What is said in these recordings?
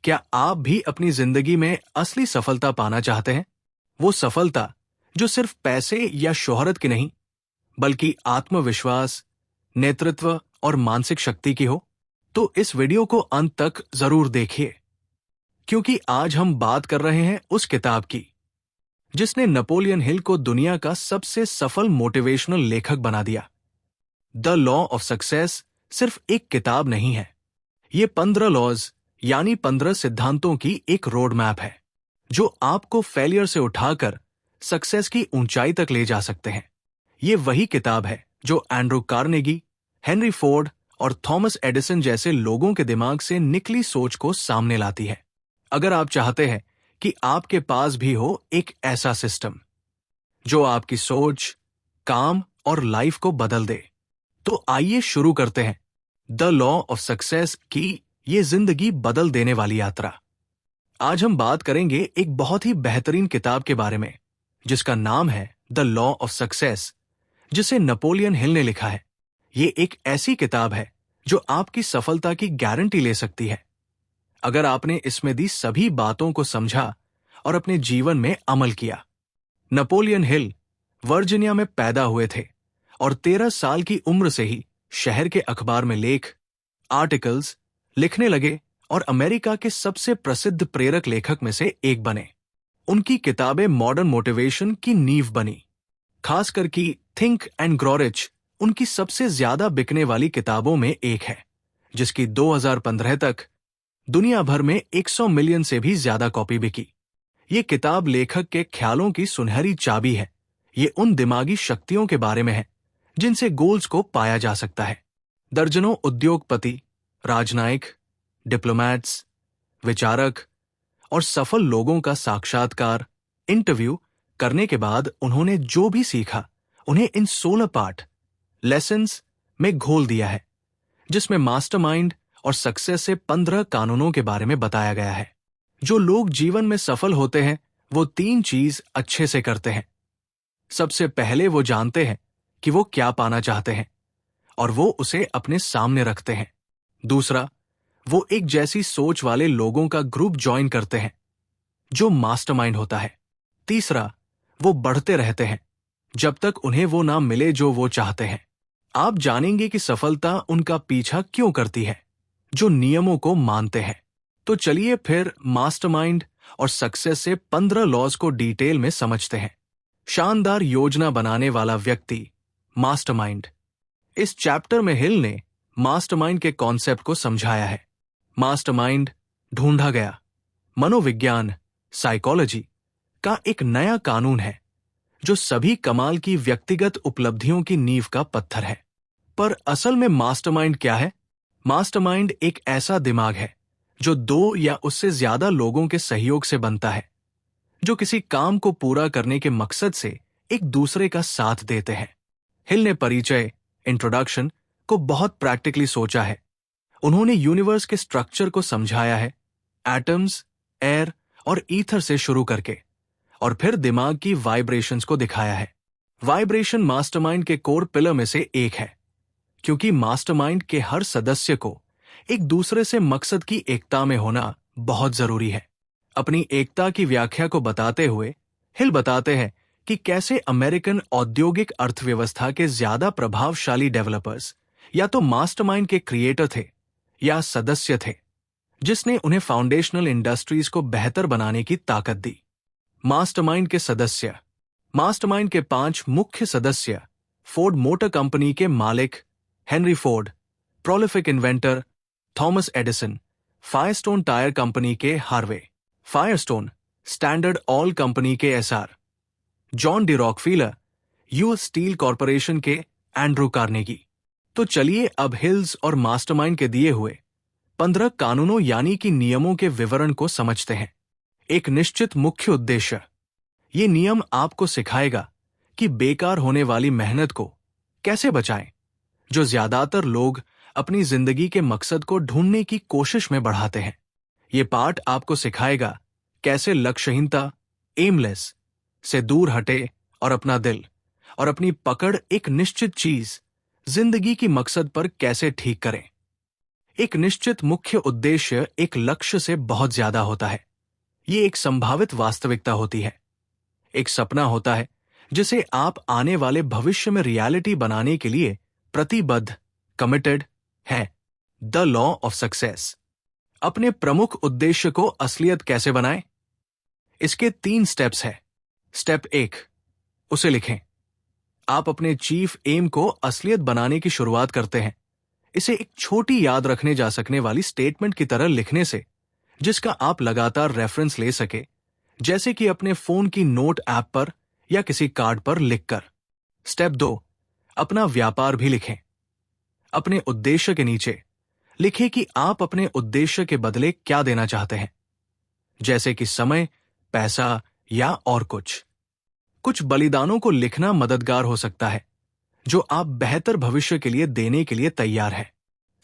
क्या आप भी अपनी जिंदगी में असली सफलता पाना चाहते हैं? वो सफलता जो सिर्फ पैसे या शोहरत की नहीं, बल्कि आत्मविश्वास, नेतृत्व और मानसिक शक्ति की हो? तो इस वीडियो को अंत तक जरूर देखिए, क्योंकि आज हम बात कर रहे हैं उस किताब की जिसने नेपोलियन हिल को दुनिया का सबसे सफल मोटिवेशनल लेखक बना दिया। द लॉ ऑफ सक्सेस सिर्फ एक किताब नहीं है, ये 15 लॉज यानी 15 सिद्धांतों की एक रोड मैप है जो आपको फेलियर से उठाकर सक्सेस की ऊंचाई तक ले जा सकते हैं। ये वही किताब है जो एंड्रू कार्नेगी, हेनरी फोर्ड और थॉमस एडिसन जैसे लोगों के दिमाग से निकली सोच को सामने लाती है। अगर आप चाहते हैं कि आपके पास भी हो एक ऐसा सिस्टम जो आपकी सोच, काम और लाइफ को बदल दे, तो आइए शुरू करते हैं द लॉ ऑफ सक्सेस की ये जिंदगी बदल देने वाली यात्रा। आज हम बात करेंगे एक बहुत ही बेहतरीन किताब के बारे में जिसका नाम है द लॉ ऑफ सक्सेस, जिसे नेपोलियन हिल ने लिखा है। ये एक ऐसी किताब है जो आपकी सफलता की गारंटी ले सकती है अगर आपने इसमें दी सभी बातों को समझा और अपने जीवन में अमल किया। नेपोलियन हिल वर्जीनिया में पैदा हुए थे और 13 साल की उम्र से ही शहर के अखबार में लेख, आर्टिकल्स लिखने लगे और अमेरिका के सबसे प्रसिद्ध प्रेरक लेखक में से एक बने। उनकी किताबें मॉडर्न मोटिवेशन की नींव बनी, खासकर कि थिंक एंड ग्रो रिच उनकी सबसे ज्यादा बिकने वाली किताबों में एक है, जिसकी 2015 तक दुनिया भर में 100 मिलियन से भी ज्यादा कॉपी बिकी। ये किताब लेखक के ख्यालों की सुनहरी चाबी है। ये उन दिमागी शक्तियों के बारे में है जिनसे गोल्स को पाया जा सकता है। दर्जनों उद्योगपति, राजनयिक, डिप्लोमैट्स, विचारक और सफल लोगों का साक्षात्कार, इंटरव्यू करने के बाद उन्होंने जो भी सीखा उन्हें इन 16 पार्ट लेसन्स में घोल दिया है, जिसमें मास्टरमाइंड और सक्सेस से 15 कानूनों के बारे में बताया गया है। जो लोग जीवन में सफल होते हैं वो 3 चीज अच्छे से करते हैं। सबसे पहले वो जानते हैं कि वो क्या पाना चाहते हैं और वो उसे अपने सामने रखते हैं। दूसरा, वो एक जैसी सोच वाले लोगों का ग्रुप ज्वाइन करते हैं जो मास्टरमाइंड होता है। तीसरा, वो बढ़ते रहते हैं जब तक उन्हें वो ना मिले जो वो चाहते हैं। आप जानेंगे कि सफलता उनका पीछा क्यों करती है, जो नियमों को मानते हैं। तो चलिए फिर मास्टरमाइंड और सक्सेस से 15 लॉज को डिटेल में समझते हैं। शानदार योजना बनाने वाला व्यक्ति, मास्टरमाइंड। इस चैप्टर में हिल ने मास्टरमाइंड के कॉन्सेप्ट को समझाया है। मास्टरमाइंड ढूंढा गया मनोविज्ञान, साइकोलॉजी का एक नया कानून है जो सभी कमाल की व्यक्तिगत उपलब्धियों की नींव का पत्थर है। पर असल में मास्टरमाइंड क्या है? मास्टरमाइंड एक ऐसा दिमाग है जो 2 या उससे ज्यादा लोगों के सहयोग से बनता है, जो किसी काम को पूरा करने के मकसद से एक दूसरे का साथ देते हैं। हिल ने परिचय, इंट्रोडक्शन को बहुत प्रैक्टिकली सोचा है। उन्होंने यूनिवर्स के स्ट्रक्चर को समझाया है, एटम्स, एयर और ईथर से शुरू करके, और फिर दिमाग की वाइब्रेशंस को दिखाया है। वाइब्रेशन मास्टरमाइंड के कोर पिलर में से एक है, क्योंकि मास्टरमाइंड के हर सदस्य को एक दूसरे से मकसद की एकता में होना बहुत जरूरी है। अपनी एकता की व्याख्या को बताते हुए हिल बताते हैं कि कैसे अमेरिकन औद्योगिक अर्थव्यवस्था के ज्यादा प्रभावशाली डेवलपर्स या तो मास्टरमाइंड के क्रिएटर थे या सदस्य थे, जिसने उन्हें फाउंडेशनल इंडस्ट्रीज को बेहतर बनाने की ताकत दी। मास्टरमाइंड के सदस्य। मास्टरमाइंड के 5 मुख्य सदस्य: फोर्ड मोटर कंपनी के मालिक Henry Ford, prolific inventor Thomas Edison, Firestone tyre company के Harvey, Firestone standard oil company के SR, John D Rockefeller, US steel corporation के एंड्रू कार्नेगी। तो चलिए अब हिल्स और मास्टरमाइंड के दिए हुए 15 कानूनों यानी कि नियमों के विवरण को समझते हैं। एक निश्चित मुख्य उद्देश्य। ये नियम आपको सिखाएगा कि बेकार होने वाली मेहनत को कैसे बचाएं, जो ज्यादातर लोग अपनी जिंदगी के मकसद को ढूंढने की कोशिश में बढ़ाते हैं। ये पाठ आपको सिखाएगा कैसे लक्ष्यहीनता, एमलेस से दूर हटे और अपना दिल और अपनी पकड़ एक निश्चित चीज, जिंदगी की मकसद पर कैसे ठीक करें। एक निश्चित मुख्य उद्देश्य एक लक्ष्य से बहुत ज्यादा होता है। ये एक संभावित वास्तविकता होती है, एक सपना होता है जिसे आप आने वाले भविष्य में रियलिटी बनाने के लिए प्रतिबद्ध, कमिटेड हैं। The law of success. अपने प्रमुख उद्देश्य को असलियत कैसे बनाएं? इसके 3 स्टेप्स हैं। स्टेप 1, उसे लिखें। आप अपने चीफ एम को असलियत बनाने की शुरुआत करते हैं इसे एक छोटी याद रखने जा सकने वाली स्टेटमेंट की तरह लिखने से, जिसका आप लगातार रेफरेंस ले सके, जैसे कि अपने फोन की नोट ऐप पर या किसी कार्ड पर लिखकर। स्टेप 2, अपना व्यापार भी लिखें। अपने उद्देश्य के नीचे लिखें कि आप अपने उद्देश्य के बदले क्या देना चाहते हैं, जैसे कि समय, पैसा या और कुछ बलिदानों को लिखना मददगार हो सकता है जो आप बेहतर भविष्य के लिए देने के लिए तैयार हैं।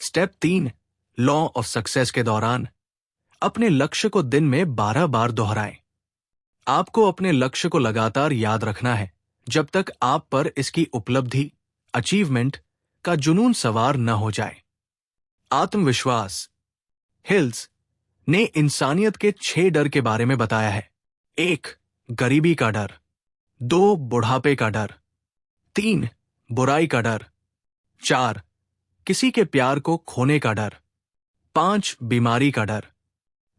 स्टेप 3, लॉ ऑफ सक्सेस के दौरान अपने लक्ष्य को दिन में 12 बार दोहराएं। आपको अपने लक्ष्य को लगातार याद रखना है जब तक आप पर इसकी उपलब्धि, अचीवमेंट का जुनून सवार न हो जाए। आत्मविश्वास। हिल्स ने इंसानियत के 6 डर के बारे में बताया है। 1, गरीबी का डर। 2, बुढ़ापे का डर। 3, बुराई का डर। 4, किसी के प्यार को खोने का डर। 5, बीमारी का डर।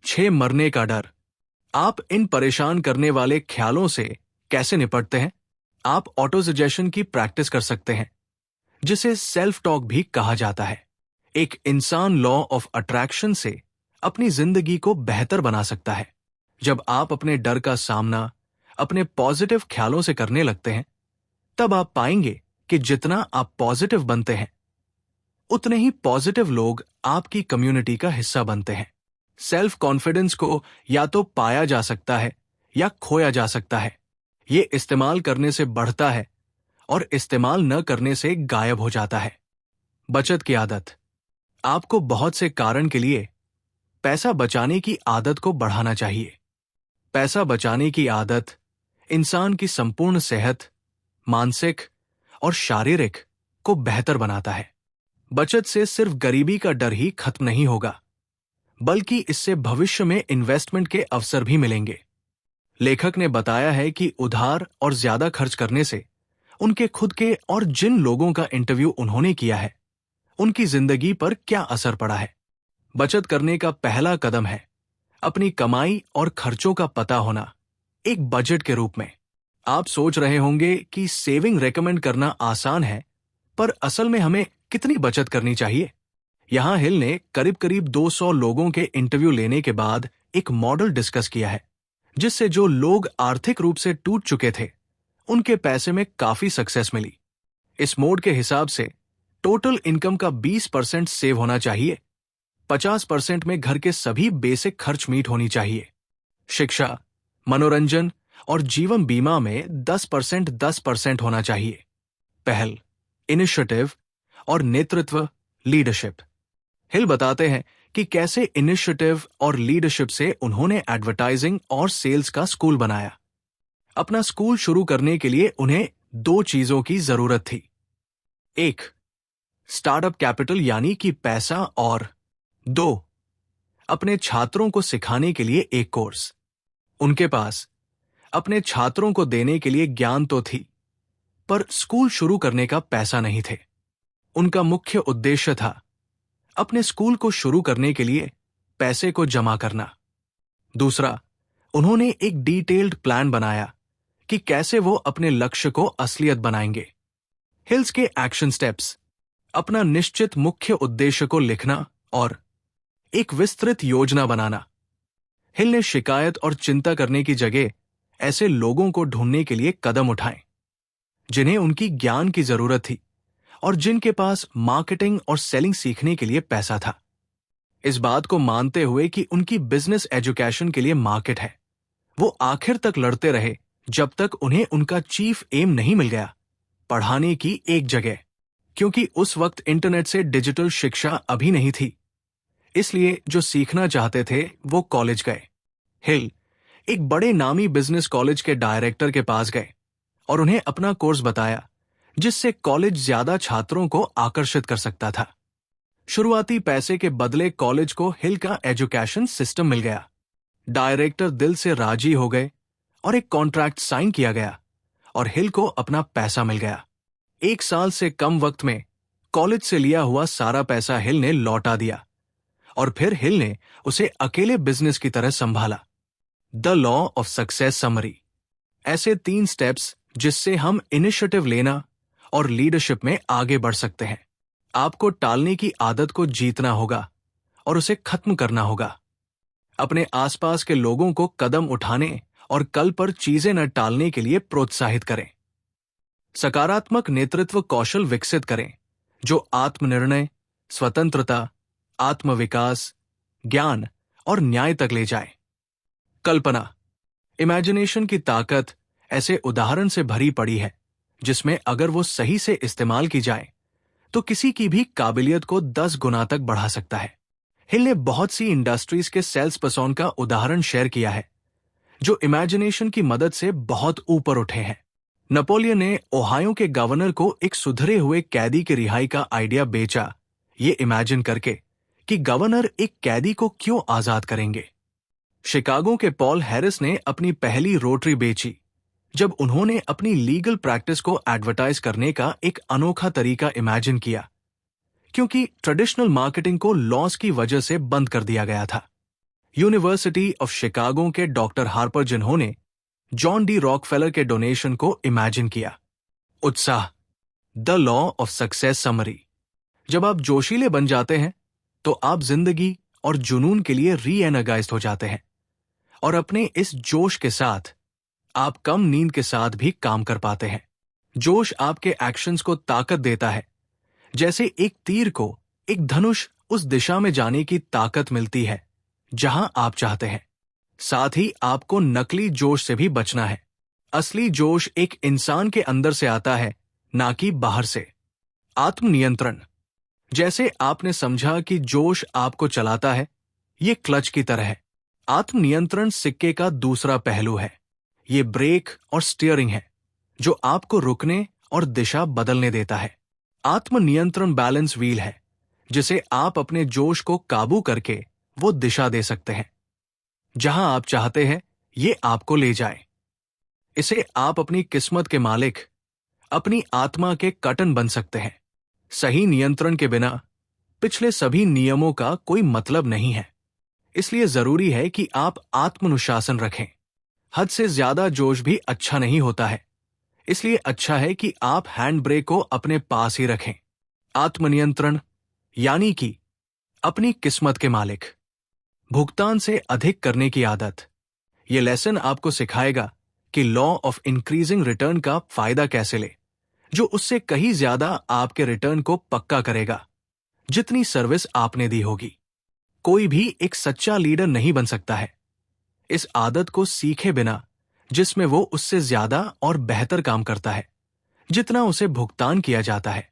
6, मरने का डर। आप इन परेशान करने वाले ख्यालों से कैसे निपटते हैं? आप ऑटो सजेशन की प्रैक्टिस कर सकते हैं, जिसे सेल्फ टॉक भी कहा जाता है। एक इंसान लॉ ऑफ अट्रैक्शन से अपनी जिंदगी को बेहतर बना सकता है। जब आप अपने डर का सामना अपने पॉजिटिव ख्यालों से करने लगते हैं, तब आप पाएंगे कि जितना आप पॉजिटिव बनते हैं, उतने ही पॉजिटिव लोग आपकी कम्युनिटी का हिस्सा बनते हैं। सेल्फ कॉन्फिडेंस को या तो पाया जा सकता है या खोया जा सकता है। ये इस्तेमाल करने से बढ़ता है और इस्तेमाल न करने से गायब हो जाता है। बचत की आदत। आपको बहुत से कारण के लिए पैसा बचाने की आदत को बढ़ाना चाहिए। पैसा बचाने की आदत इंसान की संपूर्ण सेहत, मानसिक और शारीरिक को बेहतर बनाता है। बचत से सिर्फ गरीबी का डर ही खत्म नहीं होगा, बल्कि इससे भविष्य में इन्वेस्टमेंट के अवसर भी मिलेंगे। लेखक ने बताया है कि उधार और ज्यादा खर्च करने से उनके खुद के और जिन लोगों का इंटरव्यू उन्होंने किया है, उनकी जिंदगी पर क्या असर पड़ा है। बचत करने का पहला कदम है अपनी कमाई और खर्चों का पता होना, एक बजट के रूप में। आप सोच रहे होंगे कि सेविंग रेकमेंड करना आसान है, पर असल में हमें कितनी बचत करनी चाहिए? यहां हिल ने करीब करीब 200 लोगों के इंटरव्यू लेने के बाद एक मॉडल डिस्कस किया है, जिससे जो लोग आर्थिक रूप से टूट चुके थे, उनके पैसे में काफी सक्सेस मिली। इस मोड के हिसाब से टोटल इनकम का 20% सेव होना चाहिए। 50% में घर के सभी बेसिक खर्च मीट होनी चाहिए। शिक्षा, मनोरंजन और जीवन बीमा में 10% होना चाहिए। पहल, इनिशिएटिव और नेतृत्व, लीडरशिप। हिल बताते हैं कि कैसे इनिशिएटिव और लीडरशिप से उन्होंने एडवर्टाइजिंग और सेल्स का स्कूल बनाया। अपना स्कूल शुरू करने के लिए उन्हें 2 चीजों की जरूरत थी। 1, स्टार्टअप कैपिटल यानी कि पैसा, और 2, अपने छात्रों को सिखाने के लिए एक कोर्स। उनके पास अपने छात्रों को देने के लिए ज्ञान तो थी, पर स्कूल शुरू करने का पैसा नहीं थे। उनका मुख्य उद्देश्य था अपने स्कूल को शुरू करने के लिए पैसे को जमा करना। दूसरा, उन्होंने एक डिटेल्ड प्लान बनाया कि कैसे वो अपने लक्ष्य को असलियत बनाएंगे। हिल्स के एक्शन स्टेप्स: अपना निश्चित मुख्य उद्देश्य को लिखना और एक विस्तृत योजना बनाना। हिल ने शिकायत और चिंता करने की जगह ऐसे लोगों को ढूंढने के लिए कदम उठाए जिन्हें उनकी ज्ञान की जरूरत थी और जिनके पास मार्केटिंग और सेलिंग सीखने के लिए पैसा था। इस बात को मानते हुए कि उनकी बिजनेस एजुकेशन के लिए मार्केट है, वो आखिर तक लड़ते रहे जब तक उन्हें उनका चीफ एम नहीं मिल गया, पढ़ाने की एक जगह। क्योंकि उस वक्त इंटरनेट से डिजिटल शिक्षा अभी नहीं थी, इसलिए जो सीखना चाहते थे वो कॉलेज गए। हिल एक बड़े नामी बिजनेस कॉलेज के डायरेक्टर के पास गए और उन्हें अपना कोर्स बताया, जिससे कॉलेज ज्यादा छात्रों को आकर्षित कर सकता था। शुरुआती पैसे के बदले कॉलेज को हिल का एजुकेशन सिस्टम मिल गया। डायरेक्टर दिल से राजी हो गए और एक कॉन्ट्रैक्ट साइन किया गया और हिल को अपना पैसा मिल गया। 1 साल से कम वक्त में कॉलेज से लिया हुआ सारा पैसा हिल ने लौटा दिया और फिर हिल ने उसे अकेले बिजनेस की तरह संभाला। The law of success summary. ऐसे 3 स्टेप्स जिससे हम इनिशिएटिव लेना और लीडरशिप में आगे बढ़ सकते हैं। आपको टालने की आदत को जीतना होगा और उसे खत्म करना होगा। अपने आसपास के लोगों को कदम उठाने और कल पर चीजें न टालने के लिए प्रोत्साहित करें। सकारात्मक नेतृत्व कौशल विकसित करें जो आत्मनिर्णय, स्वतंत्रता, आत्मविकास, ज्ञान और न्याय तक ले जाए। कल्पना, इमेजिनेशन की ताकत ऐसे उदाहरण से भरी पड़ी है जिसमें अगर वो सही से इस्तेमाल की जाए तो किसी की भी काबिलियत को 10 गुना तक बढ़ा सकता है। हिल ने बहुत सी इंडस्ट्रीज के सेल्स पर्सन का उदाहरण शेयर किया है जो इमेजिनेशन की मदद से बहुत ऊपर उठे हैं। नेपोलियन ने ओहायो के गवर्नर को एक सुधरे हुए कैदी की रिहाई का आइडिया बेचा, ये इमेजिन करके कि गवर्नर एक कैदी को क्यों आजाद करेंगे। शिकागो के पॉल हैरिस ने अपनी पहली रोटरी बेची जब उन्होंने अपनी लीगल प्रैक्टिस को एडवर्टाइज करने का एक अनोखा तरीका इमेजिन किया, क्योंकि ट्रेडिशनल मार्केटिंग को लॉस की वजह से बंद कर दिया गया था। यूनिवर्सिटी ऑफ शिकागो के डॉक्टर हार्पर जिन्होंने जॉन डी रॉकफेलर के डोनेशन को इमेजिन किया। उत्साह, the law of success summary. जब आप जोशीले बन जाते हैं तो आप जिंदगी और जुनून के लिए री एनर्जाइज्ड हो जाते हैं और अपने इस जोश के साथ आप कम नींद के साथ भी काम कर पाते हैं। जोश आपके एक्शंस को ताकत देता है, जैसे एक तीर को एक धनुष उस दिशा में जाने की ताकत मिलती है जहां आप चाहते हैं। साथ ही आपको नकली जोश से भी बचना है। असली जोश एक इंसान के अंदर से आता है, ना कि बाहर से। आत्मनियंत्रण। जैसे आपने समझा कि जोश आपको चलाता है, ये क्लच की तरह है। आत्मनियंत्रण सिक्के का दूसरा पहलू है। ये ब्रेक और स्टीयरिंग है जो आपको रुकने और दिशा बदलने देता है। आत्मनियंत्रण बैलेंस व्हील है जिसे आप अपने जोश को काबू करके वो दिशा दे सकते हैं जहां आप चाहते हैं ये आपको ले जाए। इसे आप अपनी किस्मत के मालिक, अपनी आत्मा के कर्टन बन सकते हैं। सही नियंत्रण के बिना पिछले सभी नियमों का कोई मतलब नहीं है। इसलिए जरूरी है कि आप आत्मानुशासन रखें। हद से ज्यादा जोश भी अच्छा नहीं होता है, इसलिए अच्छा है कि आप हैंड ब्रेक को अपने पास ही रखें। आत्मनियंत्रण यानी कि अपनी किस्मत के मालिक। भुगतान से अधिक करने की आदत। यह लेसन आपको सिखाएगा कि लॉ ऑफ इंक्रीजिंग रिटर्न का फायदा कैसे ले, जो उससे कहीं ज्यादा आपके रिटर्न को पक्का करेगा जितनी सर्विस आपने दी होगी। कोई भी एक सच्चा लीडर नहीं बन सकता है इस आदत को सीखे बिना, जिसमें वो उससे ज्यादा और बेहतर काम करता है जितना उसे भुगतान किया जाता है।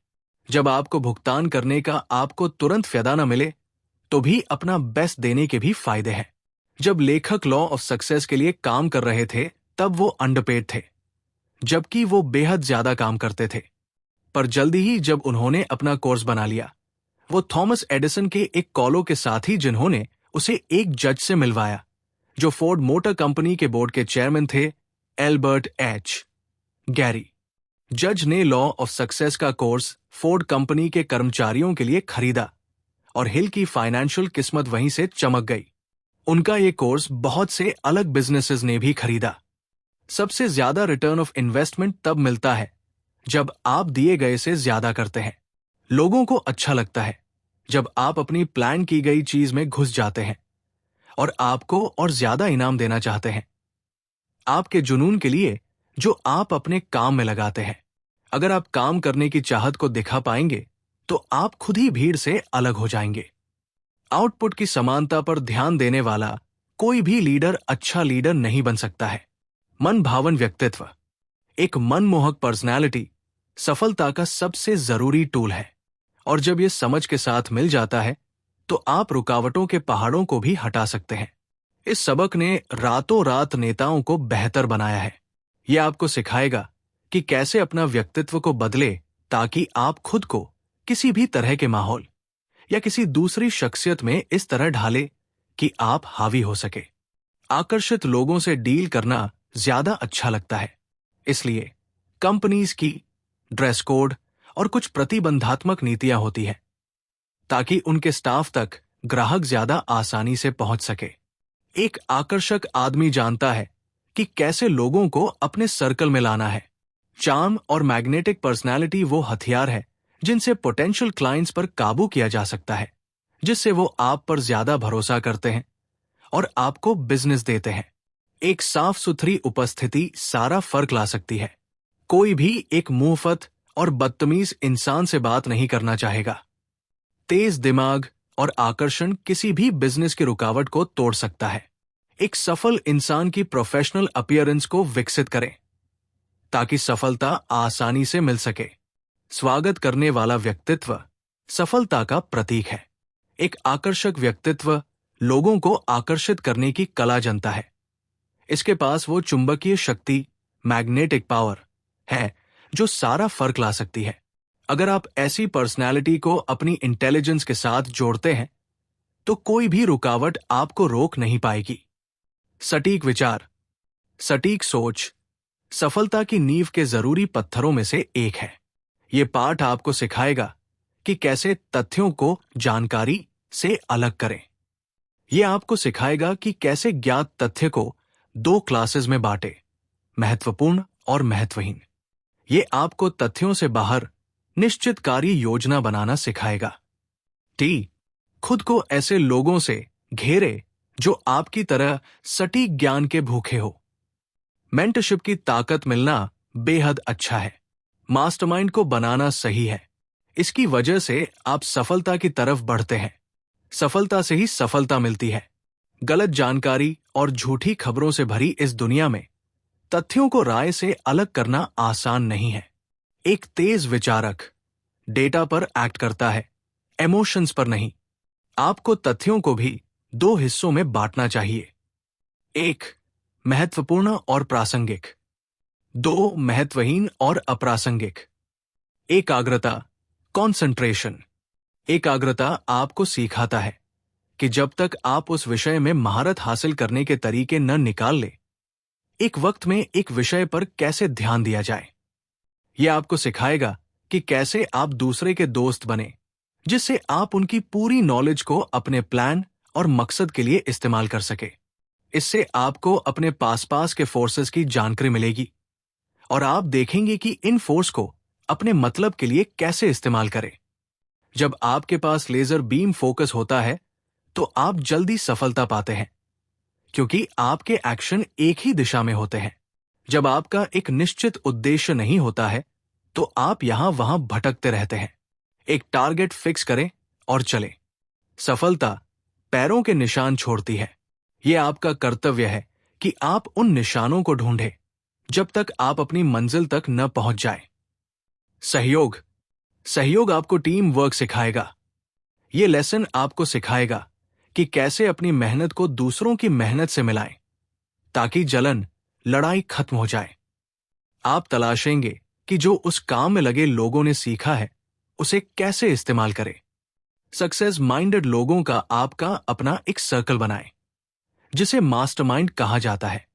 जब आपको भुगतान करने का आपको तुरंत फायदा न मिले तो भी अपना बेस्ट देने के भी फायदे हैं। जब लेखक लॉ ऑफ सक्सेस के लिए काम कर रहे थे तब वो अंडरपेड थे, जबकि वो बेहद ज्यादा काम करते थे। पर जल्दी ही जब उन्होंने अपना कोर्स बना लिया, वो थॉमस एडिसन के एक कॉलो के साथ ही जिन्होंने उसे एक जज से मिलवाया जो फोर्ड मोटर कंपनी के बोर्ड के चेयरमैन थे, एल्बर्ट एच गैरी। जज ने लॉ ऑफ सक्सेस का कोर्स फोर्ड कंपनी के कर्मचारियों के लिए खरीदा और हिल की फाइनेंशियल किस्मत वहीं से चमक गई। उनका ये कोर्स बहुत से अलग बिजनेसेस ने भी खरीदा। सबसे ज्यादा रिटर्न ऑफ इन्वेस्टमेंट तब मिलता है जब आप दिए गए से ज्यादा करते हैं। लोगों को अच्छा लगता है जब आप अपनी प्लान की गई चीज में घुस जाते हैं और आपको और ज्यादा इनाम देना चाहते हैं आपके जुनून के लिए जो आप अपने काम में लगाते हैं। अगर आप काम करने की चाहत को दिखा पाएंगे तो आप खुद ही भीड़ से अलग हो जाएंगे। आउटपुट की समानता पर ध्यान देने वाला कोई भी लीडर अच्छा लीडर नहीं बन सकता है। मन भावन व्यक्तित्व। एक मनमोहक पर्सनैलिटी सफलता का सबसे जरूरी टूल है और जब यह समझ के साथ मिल जाता है तो आप रुकावटों के पहाड़ों को भी हटा सकते हैं। इस सबक ने रातों रात नेताओं को बेहतर बनाया है। यह आपको सिखाएगा कि कैसे अपना व्यक्तित्व को बदले ताकि आप खुद को किसी भी तरह के माहौल या किसी दूसरी शख्सियत में इस तरह ढाले कि आप हावी हो सके। आकर्षित लोगों से डील करना ज्यादा अच्छा लगता है, इसलिए कंपनीज की ड्रेस कोड और कुछ प्रतिबंधात्मक नीतियां होती हैं ताकि उनके स्टाफ तक ग्राहक ज्यादा आसानी से पहुंच सके। एक आकर्षक आदमी जानता है कि कैसे लोगों को अपने सर्कल में लाना है। चार्म और मैग्नेटिक पर्सनालिटी वो हथियार है जिनसे पोटेंशियल क्लाइंट्स पर काबू किया जा सकता है, जिससे वो आप पर ज्यादा भरोसा करते हैं और आपको बिजनेस देते हैं। एक साफ सुथरी उपस्थिति सारा फर्क ला सकती है। कोई भी एक मुंहफट और बदतमीज इंसान से बात नहीं करना चाहेगा। तेज दिमाग और आकर्षण किसी भी बिजनेस की रुकावट को तोड़ सकता है। एक सफल इंसान की प्रोफेशनल अपीयरेंस को विकसित करें ताकि सफलता आसानी से मिल सके। स्वागत करने वाला व्यक्तित्व सफलता का प्रतीक है। एक आकर्षक व्यक्तित्व लोगों को आकर्षित करने की कला जानता है। इसके पास वो चुंबकीय शक्ति, मैग्नेटिक पावर है जो सारा फर्क ला सकती है। अगर आप ऐसी पर्सनैलिटी को अपनी इंटेलिजेंस के साथ जोड़ते हैं तो कोई भी रुकावट आपको रोक नहीं पाएगी। सटीक विचार, सटीक सोच सफलता की नींव के जरूरी पत्थरों में से एक है। यह पाठ आपको सिखाएगा कि कैसे तथ्यों को जानकारी से अलग करें। यह आपको सिखाएगा कि कैसे ज्ञात तथ्य को 2 क्लासेस में बांटे, महत्वपूर्ण और महत्वहीन। यह आपको तथ्यों से बाहर निश्चित कार्य योजना बनाना सिखाएगा। खुद को ऐसे लोगों से घेरे जो आपकी तरह सटीक ज्ञान के भूखे हो। मेंटरशिप की ताकत मिलना बेहद अच्छा है। मास्टरमाइंड को बनाना सही है। इसकी वजह से आप सफलता की तरफ बढ़ते हैं। सफलता से ही सफलता मिलती है। गलत जानकारी और झूठी खबरों से भरी इस दुनिया में तथ्यों को राय से अलग करना आसान नहीं है। एक तेज विचारक डेटा पर एक्ट करता है, इमोशंस पर नहीं। आपको तथ्यों को भी 2 हिस्सों में बांटना चाहिए। 1 महत्वपूर्ण और प्रासंगिक, 2 महत्वहीन और अप्रासंगिक। एकाग्रता, कॉन्सेंट्रेशन। एकाग्रता आपको सिखाता है कि जब तक आप उस विषय में महारत हासिल करने के तरीके न निकाल ले, एक वक्त में एक विषय पर कैसे ध्यान दिया जाए। यह आपको सिखाएगा कि कैसे आप दूसरे के दोस्त बने, जिससे आप उनकी पूरी नॉलेज को अपने प्लान और मकसद के लिए इस्तेमाल कर सके। इससे आपको अपने पास के फोर्सेस की जानकारी मिलेगी और आप देखेंगे कि इन फोर्स को अपने मतलब के लिए कैसे इस्तेमाल करें। जब आपके पास लेजर बीम फोकस होता है तो आप जल्दी सफलता पाते हैं, क्योंकि आपके एक्शन एक ही दिशा में होते हैं। जब आपका एक निश्चित उद्देश्य नहीं होता है तो आप यहां वहां भटकते रहते हैं। एक टारगेट फिक्स करें और चलें। सफलता पैरों के निशान छोड़ती है। यह आपका कर्तव्य है कि आप उन निशानों को ढूंढें जब तक आप अपनी मंजिल तक न पहुंच जाए। सहयोग, सहयोग आपको टीम वर्क सिखाएगा। यह लेसन आपको सिखाएगा कि कैसे अपनी मेहनत को दूसरों की मेहनत से मिलाएं ताकि जलन, लड़ाई खत्म हो जाए। आप तलाशेंगे कि जो उस काम में लगे लोगों ने सीखा है उसे कैसे इस्तेमाल करें। सक्सेस माइंडेड लोगों का आपका अपना एक सर्कल बनाएं, जिसे मास्टरमाइंड कहा जाता है।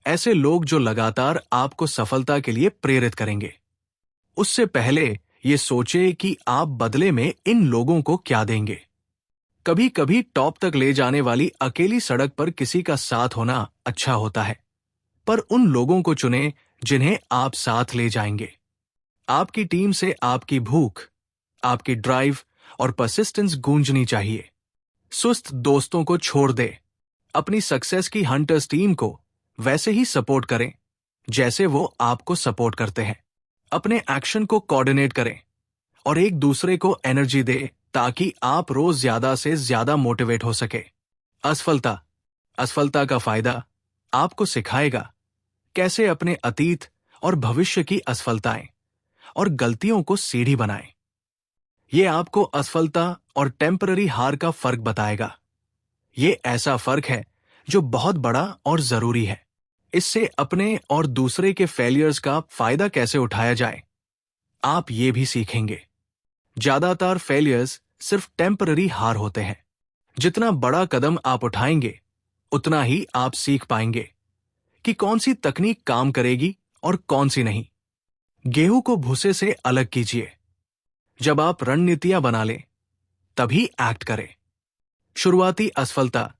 ऐसे लोग जो लगातार आपको सफलता के लिए प्रेरित करेंगे। उससे पहले ये सोचे कि आप बदले में इन लोगों को क्या देंगे। कभी कभी टॉप तक ले जाने वाली अकेली सड़क पर किसी का साथ होना अच्छा होता है, पर उन लोगों को चुनें जिन्हें आप साथ ले जाएंगे। आपकी टीम से आपकी भूख, आपकी ड्राइव और परसिस्टेंस गूंजनी चाहिए। सुस्त दोस्तों को छोड़ दे। अपनी सक्सेस की हंटर्स टीम को वैसे ही सपोर्ट करें जैसे वो आपको सपोर्ट करते हैं। अपने एक्शन को कोऑर्डिनेट करें और एक दूसरे को एनर्जी दे ताकि आप रोज ज्यादा से ज्यादा मोटिवेट हो सके। असफलता का फायदा आपको सिखाएगा कैसे अपने अतीत और भविष्य की असफलताएं और गलतियों को सीढ़ी बनाएं। यह आपको असफलता और टेम्पररी हार का फर्क बताएगा। यह ऐसा फर्क है जो बहुत बड़ा और जरूरी है। इससे अपने और दूसरे के फेलियर्स का फायदा कैसे उठाया जाए, आप ये भी सीखेंगे। ज्यादातर फेलियर्स सिर्फ टेम्पररी हार होते हैं। जितना बड़ा कदम आप उठाएंगे, उतना ही आप सीख पाएंगे कि कौन सी तकनीक काम करेगी और कौन सी नहीं। गेहूं को भूसे से अलग कीजिए। जब आप रणनीतियां बना लें, तभी एक्ट करें। शुरुआती असफलता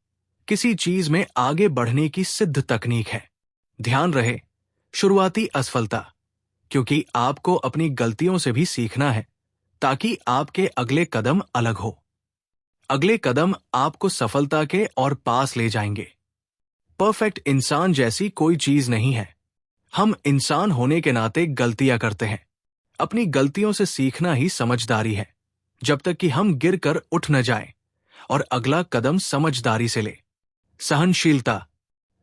किसी चीज में आगे बढ़ने की सिद्ध तकनीक है। ध्यान रहे, शुरुआती असफलता, क्योंकि आपको अपनी गलतियों से भी सीखना है ताकि आपके अगले कदम अलग हो। अगले कदम आपको सफलता के और पास ले जाएंगे। परफेक्ट इंसान जैसी कोई चीज नहीं है। हम इंसान होने के नाते गलतियां करते हैं। अपनी गलतियों से सीखना ही समझदारी है, जब तक कि हम गिर कर उठ न जाएं और अगला कदम समझदारी से ले। सहनशीलता,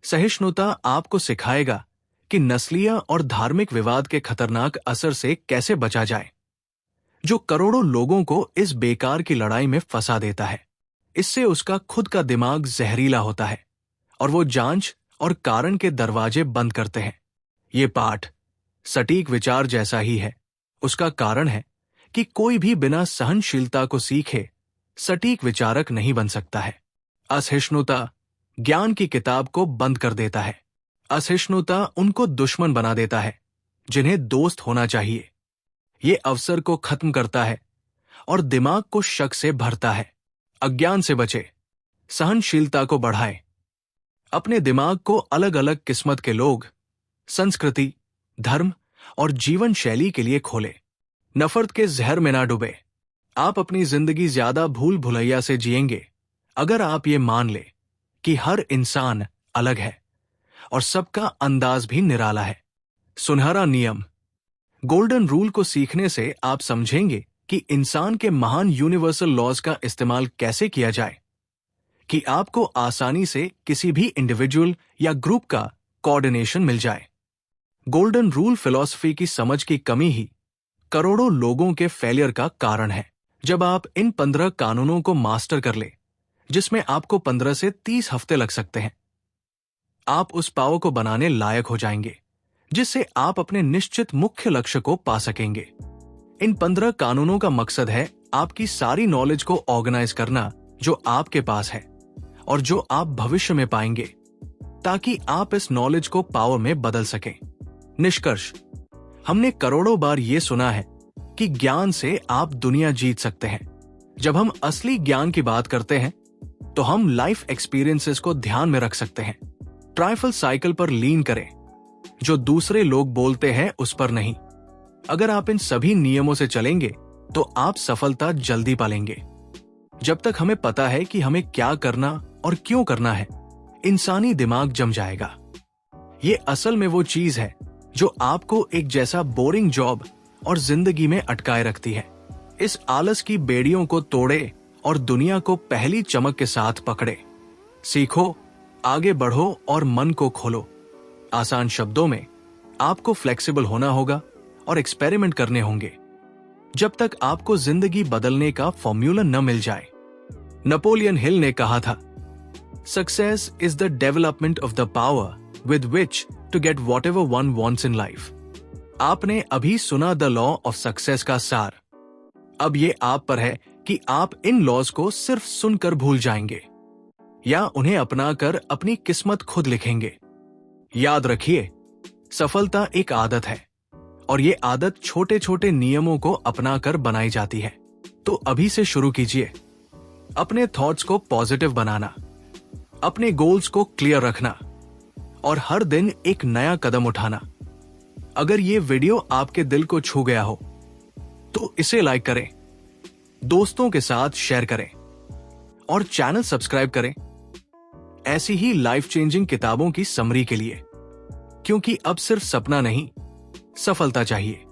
सहिष्णुता आपको सिखाएगा कि नस्लीय और धार्मिक विवाद के खतरनाक असर से कैसे बचा जाए, जो करोड़ों लोगों को इस बेकार की लड़ाई में फंसा देता है। इससे उसका खुद का दिमाग जहरीला होता है और वो जांच और कारण के दरवाजे बंद करते हैं। ये पाठ सटीक विचार जैसा ही है। उसका कारण है कि कोई भी बिना सहनशीलता को सीखे सटीक विचारक नहीं बन सकता है। असहिष्णुता ज्ञान की किताब को बंद कर देता है। असहिष्णुता उनको दुश्मन बना देता है जिन्हें दोस्त होना चाहिए। ये अवसर को खत्म करता है और दिमाग को शक से भरता है। अज्ञान से बचे, सहनशीलता को बढ़ाएं। अपने दिमाग को अलग अलग किस्मत के लोग, संस्कृति, धर्म और जीवन शैली के लिए खोले। नफरत के जहर में ना डूबे। आप अपनी जिंदगी ज्यादा भूल भुलैया से जिएंगे अगर आप ये मान ले कि हर इंसान अलग है और सबका अंदाज भी निराला है। सुनहरा नियम, गोल्डन रूल को सीखने से आप समझेंगे कि इंसान के महान यूनिवर्सल लॉज का इस्तेमाल कैसे किया जाए कि आपको आसानी से किसी भी इंडिविजुअल या ग्रुप का कोऑर्डिनेशन मिल जाए। गोल्डन रूल फिलॉसफी की समझ की कमी ही करोड़ों लोगों के फेलियर का कारण है। जब आप इन 15 कानूनों को मास्टर कर ले, जिसमें आपको 15 से 30 हफ्ते लग सकते हैं, आप उस पावर को बनाने लायक हो जाएंगे जिससे आप अपने निश्चित मुख्य लक्ष्य को पा सकेंगे। इन 15 कानूनों का मकसद है आपकी सारी नॉलेज को ऑर्गेनाइज करना जो आपके पास है और जो आप भविष्य में पाएंगे, ताकि आप इस नॉलेज को पावर में बदल सकें। निष्कर्ष, हमने करोड़ों बार ये सुना है कि ज्ञान से आप दुनिया जीत सकते हैं। जब हम असली ज्ञान की बात करते हैं तो हम लाइफ एक्सपीरियंसेस को ध्यान में रख सकते हैं। ट्राइफल साइकिल पर लीन करें, जो दूसरे लोग बोलते हैं उस पर नहीं। अगर आप इन सभी नियमों से चलेंगे तो आप सफलता जल्दी पालेंगे। जब तक हमें पता है कि हमें क्या करना और क्यों करना है, इंसानी दिमाग जम जाएगा। ये असल में वो चीज है जो आपको एक जैसा बोरिंग जॉब और जिंदगी में अटकाए रखती है। इस आलस की बेड़ियों को तोड़े और दुनिया को पहली चमक के साथ पकड़े। सीखो, आगे बढ़ो और मन को खोलो। आसान शब्दों में, आपको फ्लेक्सिबल होना होगा और एक्सपेरिमेंट करने होंगे जब तक आपको जिंदगी बदलने का फॉर्मूला न मिल जाए। नेपोलियन हिल ने कहा था, success is the development of the power with which to get whatever one wants in life. आपने अभी सुना द लॉ ऑफ सक्सेस का सार। अब ये आप पर है कि आप इन लॉज को सिर्फ सुनकर भूल जाएंगे या उन्हें अपनाकर अपनी किस्मत खुद लिखेंगे। याद रखिए, सफलता एक आदत है और ये आदत छोटे छोटे नियमों को अपनाकर बनाई जाती है। तो अभी से शुरू कीजिए। अपने थॉट्स को पॉजिटिव बनाना, अपने गोल्स को क्लियर रखना और हर दिन एक नया कदम उठाना। अगर ये वीडियो आपके दिल को छू गया हो तो इसे लाइक करें, दोस्तों के साथ शेयर करें और चैनल सब्सक्राइब करें ऐसी ही लाइफ चेंजिंग किताबों की समरी के लिए, क्योंकि अब सिर्फ सपना नहीं, सफलता चाहिए।